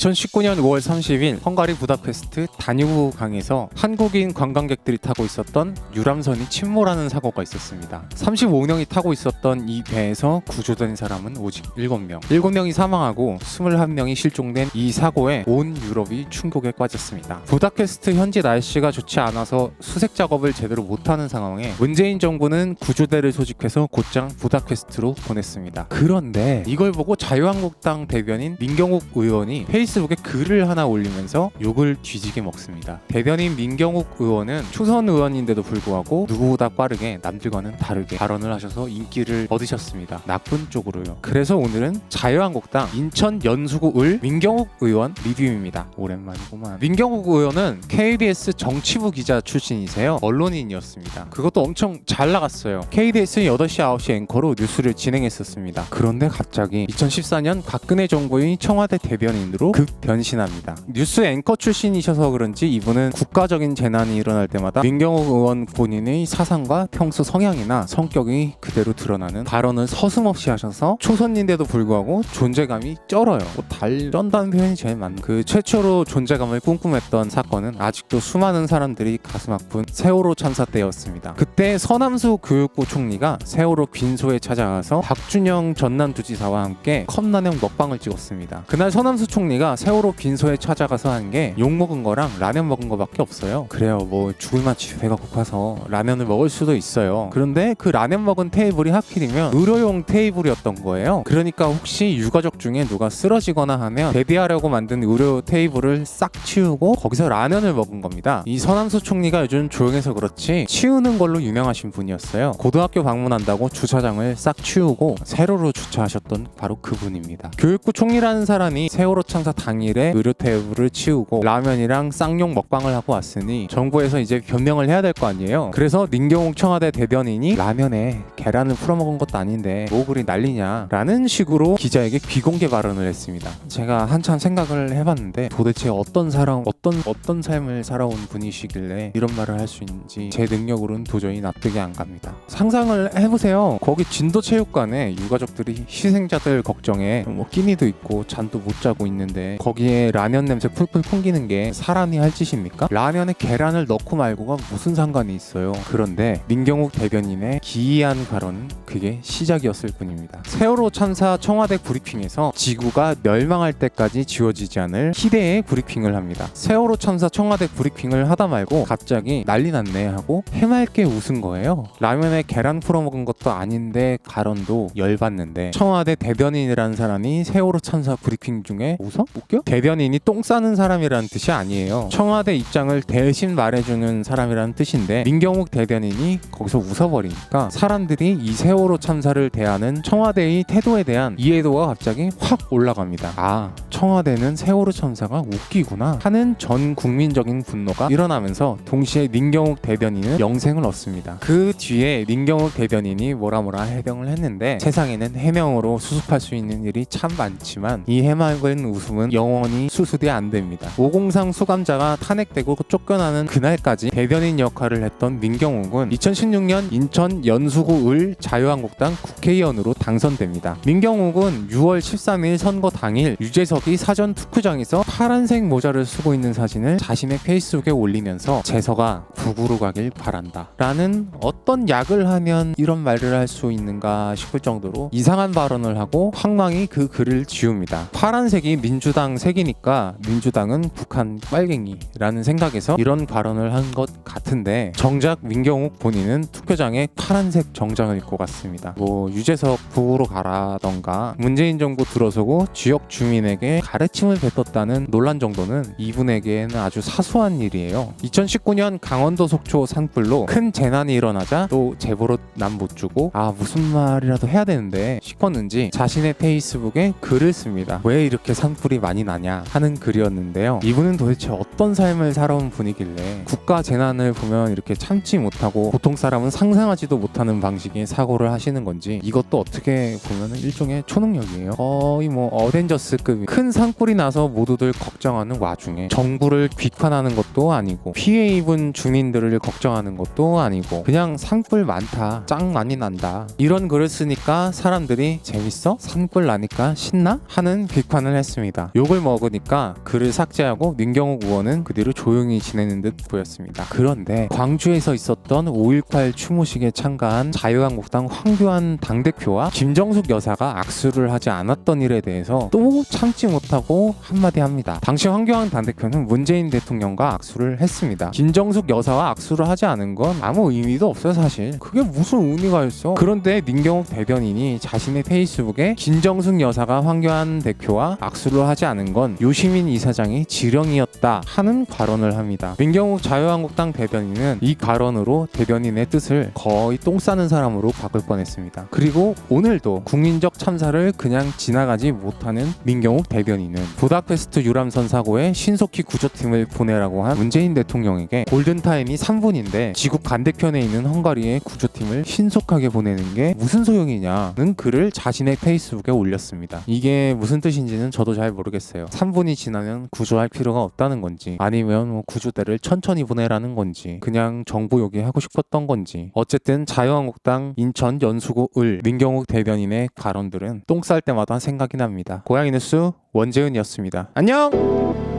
2019년 5월 30일 헝가리 부다페스트 다뉴브 강에서 한국인 관광객들이 타고 있었던 유람선이 침몰하는 사고가 있었습니다. 35명이 타고 있었던 이 배에서 구조된 사람은 오직 7명. 7명이 사망하고 21명이 실종된 이 사고에 온 유럽이 충격에 빠졌습니다. 부다페스트 현지 날씨가 좋지 않아서 수색 작업을 제대로 못하는 상황에 문재인 정부는 구조대를 소집해서 곧장 부다페스트로 보냈습니다. 그런데 이걸 보고 자유한국당 대변인 민경욱 의원이 페이스북에 글을 하나 올리면서 욕을 뒤지게 먹습니다. 대변인 민경욱 의원은 초선 의원인데도 불구하고 누구보다 빠르게 남들과는 다르게 발언을 하셔서 인기를 얻으셨습니다. 나쁜 쪽으로요. 그래서 오늘은 자유한국당 인천 연수구을 민경욱 의원 리뷰입니다. 오랜만이구만. 민경욱 의원은 KBS 정치부 기자 출신이세요. 언론인이었습니다. 그것도 엄청 잘 나갔어요. KBS 8시 9시 앵커로 뉴스를 진행했었습니다. 그런데 갑자기 2014년 박근혜 정부의 청와대 대변인으로 급 변신합니다. 뉴스 앵커 출신이셔서 그런지 이분은 국가적인 재난이 일어날 때마다 민경욱 의원 본인의 사상과 평소 성향이나 성격이 그대로 드러나는 발언을 서슴없이 하셔서 초선인데도 불구하고 존재감이 쩔어요. 쩐다는 표현이 제일 맞는 그 최초로 존재감을 꿈꾸했던 사건은 아직도 수많은 사람들이 가슴 아픈 세월호 참사 때였습니다. 그때 서남수 교육부 총리가 세월호 빈소에 찾아가서 박준영 전남도지사와 함께 컵라면 먹방을 찍었습니다. 그날 서남수 총리가 세월호 빈소에 찾아가서 한 게 욕 먹은 거랑 라면 먹은 거밖에 없어요. 그래요, 뭐 죽을 맛이 배가 고파서 라면을 먹을 수도 있어요. 그런데 그 라면 먹은 테이블이 하필이면 의료용 테이블이었던 거예요. 그러니까 혹시 유가족 중에 누가 쓰러지거나 하면 대비하려고 만든 의료 테이블을 싹 치우고 거기서 라면을 먹은 겁니다. 이 서남수 총리가 요즘 조용해서 그렇지 치우는 걸로 유명하신 분이었어요. 고등학교 방문한다고 주차장을 싹 치우고 세로로 주차하셨던 바로 그분입니다. 교육부 총리라는 사람이 세월호 참사 당일에 의료 테이블을 치우고 라면이랑 쌍용 먹방을 하고 왔으니 정부에서 이제 변명을 해야 될 거 아니에요. 그래서 민경욱 청와대 대변인이 라면에 계란을 풀어 먹은 것도 아닌데 뭐 그리 난리냐 라는 식으로 기자에게 비공개 발언을 했습니다. 제가 한참 생각을 해봤는데 도대체 어떤 삶을 살아온 분이시길래 이런 말을 할 수 있는지 제 능력으로는 도저히 납득이 안 갑니다. 상상을 해보세요. 거기 진도체육관에 유가족들이 희생자들 걱정에 뭐 끼니도 있고 잠도 못 자고 있는데 거기에 라면 냄새 풀풀 풍기는 게 사람이 할 짓입니까? 라면에 계란을 넣고 말고가 무슨 상관이 있어요. 그런데 민경욱 대변인의 기이한 발언은 그게 시작이었을 뿐입니다. 세월호 참사 청와대 브리핑에서 지구가 멸망할 때까지 지워지지 않을 희대의 브리핑을 합니다. 세월호 참사 청와대 브리핑을 하다 말고 갑자기 난리 났네 하고 해맑게 웃은 거예요. 라면에 계란 풀어 먹은 것도 아닌데 발언도 열받는데 청와대 대변인이라는 사람이 세월호 참사 브리핑 중에 웃겨? 대변인이 똥 싸는 사람이라는 뜻이 아니에요. 청와대 입장을 대신 말해주는 사람이라는 뜻인데 민경욱 대변인이 거기서 웃어버리니까 사람들이 이 세월호 참사를 대하는 청와대의 태도에 대한 이해도가 갑자기 확 올라갑니다. 아, 청와대는 세월호 참사가 웃기구나 하는 전 국민적인 분노가 일어나면서 동시에 민경욱 대변인은 영생을 얻습니다. 그 뒤에 민경욱 대변인이 뭐라 해명을 했는데 세상에는 해명으로 수습할 수 있는 일이 참 많지만 이 해맑은 웃음은 영원히 수습이 안 됩니다. 503 수감자가 탄핵되고 쫓겨나는 그날까지 대변인 역할을 했던 민경욱은 2016년 인천 연수구을 자유한국당 국회의원으로 당선됩니다. 민경욱은 6월 13일 선거 당일 유재석이 사전 투표장에서 파란색 모자를 쓰고 있는 사진을 자신의 페이스북에 올리면서 재석아 북으로 가길 바란다 라는 어떤 약을 하면 이런 말을 할 수 있는가 싶을 정도로 이상한 발언을 하고 황망히 그 글을 지웁니다. 파란색이 민주당 색이니까 민주당은 북한 빨갱이라는 생각에서 이런 발언을 한 것 같은데 정작 민경욱 본인은 투표장에 파란색 정장을 입고 갔습니다. 뭐 유재석 북으로 가라던가 문재인 정부 들어서고 지역 주민에게 가르침을 뱉었다는 논란 정도는 이분에게는 아주 사소한 일이에요. 2019년 강원도 속초 산불로 큰 재난이 일어나자 또 제보로 남 못 주고 무슨 말이라도 해야 되는데 싶었는지 자신의 페이스북에 글을 씁니다. 왜 이렇게 산불이 많이 나냐 하는 글이었는데요. 이분은 도대체 어떤 삶을 살아온 분이길래 국가 재난을 보면 이렇게 참지 못하고 보통 사람은 상상하지도 못하는 방식의 사고를 하시는 건지 이것도 어떻게 보면 일종의 초능력이에요. 거의 뭐 어벤져스급 큰 산불이 나서 모두들 걱정하는 와중에 정부를 비판하는 것도 아니고 피해 입은 주민들을 걱정하는 것도 아니고 그냥 산불 많다, 짱 많이 난다 이런 글을 쓰니까 사람들이 재밌어? 산불 나니까 신나? 하는 비판을 했습니다. 했습니다. 욕을 먹으니까 글을 삭제하고 민경욱 의원은 그 뒤로 조용히 지내는 듯 보였습니다. 그런데 광주에서 있었던 5.18 추모식에 참가한 자유한국당 황교안 당대표와 김정숙 여사가 악수를 하지 않았던 일에 대해서 또 참지 못하고 한마디 합니다. 당시 황교안 당대표는 문재인 대통령과 악수를 했습니다. 김정숙 여사와 악수를 하지 않은 건 아무 의미도 없어요. 사실 그게 무슨 의미가 있어. 그런데 민경욱 대변인이 자신의 페이스북에 김정숙 여사가 황교안 대표와 악수를 하지 않은 건 유시민 이사장의 지령이었다 하는 발언을 합니다. 민경욱 자유한국당 대변인은 이 발언으로 대변인의 뜻을 거의 똥 싸는 사람으로 바꿀 뻔했습니다. 그리고 오늘도 국민적 참사를 그냥 지나가지 못하는 민경욱 대변인은 부다페스트 유람선 사고에 신속히 구조팀을 보내라고 한 문재인 대통령에게 골든타임이 3분인데 지구 반대편에 있는 헝가리의 구조팀을 신속하게 보내는 게 무슨 소용이냐는 글을 자신의 페이스북에 올렸습니다. 이게 무슨 뜻인지는 저도 잘 모르겠어요. 3분이 지나면 구조할 필요가 없다는 건지 아니면 구조대를 천천히 보내라는 건지 그냥 정부 요기하고 싶었던 건지 어쨌든 자유한국당 인천 연수구 을 민경욱 대변인의 발언들은 똥 쌀 때마다 생각이 납니다. 고양이 뉴스 원재은이었습니다. 안녕!